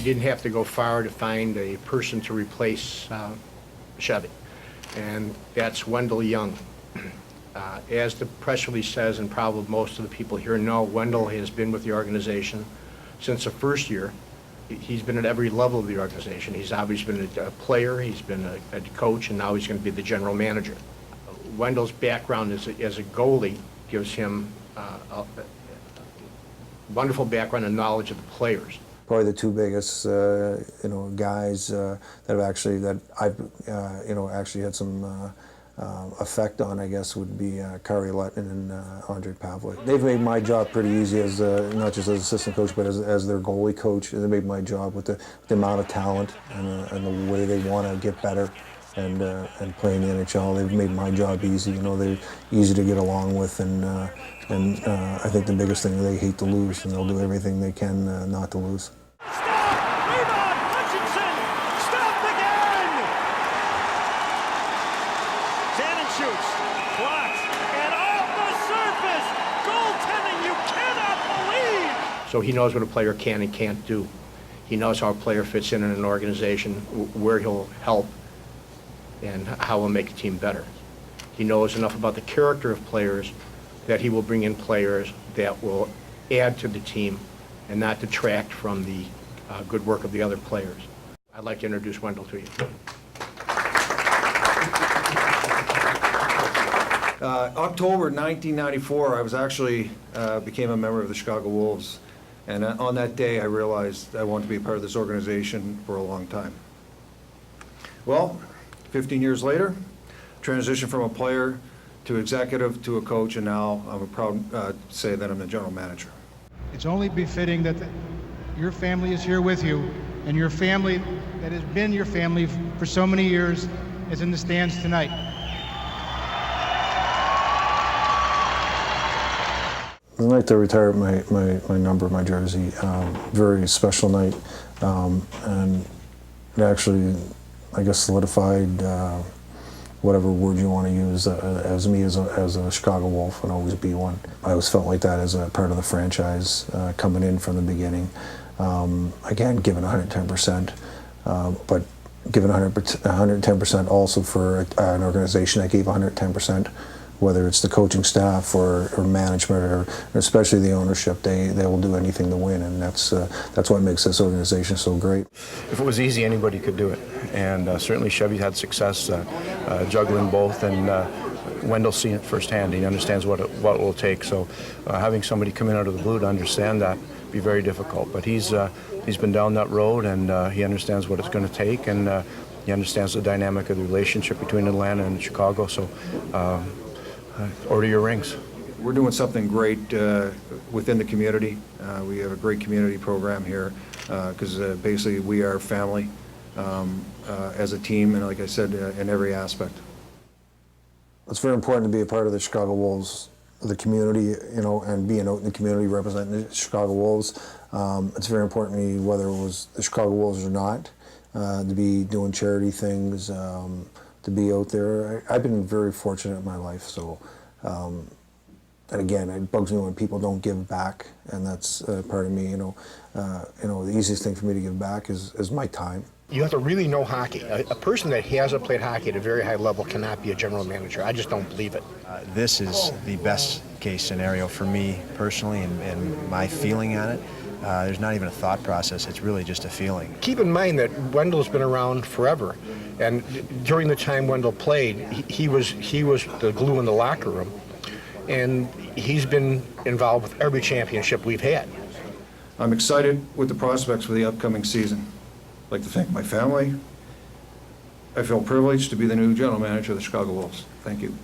didn't have to go far to find a person to replace Chevy, and that's Wendell Young. As the press release says, and probably most of the people here know, Wendell has been with the organization since the first year. He's been at every level of the organization. He's obviously been a player, he's been a coach, and now he's going to be the general manager. Wendell's background as a goalie gives him a wonderful background and knowledge of the players. Probably the two biggest, guys that I've actually had some effect on, I guess, would be Kari Lettinen and Andre Pavlik. They've made my job pretty easy as not just as assistant coach, but as their goalie coach. They made my job with the amount of talent and the way they want to get better and play in the NHL. They've made my job easy. They're easy to get along with, and I think the biggest thing, they hate to lose, and they'll do everything they can not to lose. Shoots, blocked, and off the surface! Goaltending you cannot believe! So he knows what a player can and can't do. He knows how a player fits in an organization, where he'll help, and how he'll make a team better. He knows enough about the character of players that he will bring in players that will add to the team and not detract from the good work of the other players. I'd like to introduce Wendell to you. October 1994, I was actually became a member of the Chicago Wolves, and on that day I realized I wanted to be a part of this organization for a long time. Well, 15 years later, transition from a player to executive to a coach, and now I'm proud to say that I'm the general manager. It's only befitting that your family is here with you, and your family that has been your family for so many years is in the stands tonight. The night they retired my number, my jersey, very special night, and it actually, I guess, solidified whatever word you want to use as me as a Chicago Wolf, and always be one. I always felt like that as a part of the franchise coming in from the beginning. Again, given 110%, but given 110% also for an organization that gave 110%. Whether it's the coaching staff or management or especially the ownership, they will do anything to win, and that's what makes this organization so great. If it was easy, anybody could do it, and certainly Chevy had success juggling both, and Wendell's seen it firsthand. He understands what it will take. So having somebody come in out of the blue to understand that would be very difficult. But he's been down that road, and he understands what it's going to take, and he understands the dynamic of the relationship between Atlanta and Chicago. So. Order your rings. We're doing something great within the community. We have a great community program here because basically we are family as a team, and like I said, in every aspect. It's very important to be a part of the Chicago Wolves, the community, and being out in the community representing the Chicago Wolves. It's very important to me, whether it was the Chicago Wolves or not, to be doing charity things, to be out there. I've been very fortunate in my life, so and again, it bugs me when people don't give back, and that's part of me. The easiest thing for me to give back is my time. You have to really know hockey. A person that hasn't played hockey at a very high level cannot be a general manager. I just don't believe it. This is the best case scenario for me personally, and my feeling on it. There's not even a thought process, it's really just a feeling. Keep in mind that Wendell's been around forever, and during the time Wendell played, he was the glue in the locker room, and he's been involved with every championship we've had. I'm excited with the prospects for the upcoming season. I'd like to thank my family. I feel privileged to be the new general manager of the Chicago Wolves. Thank you.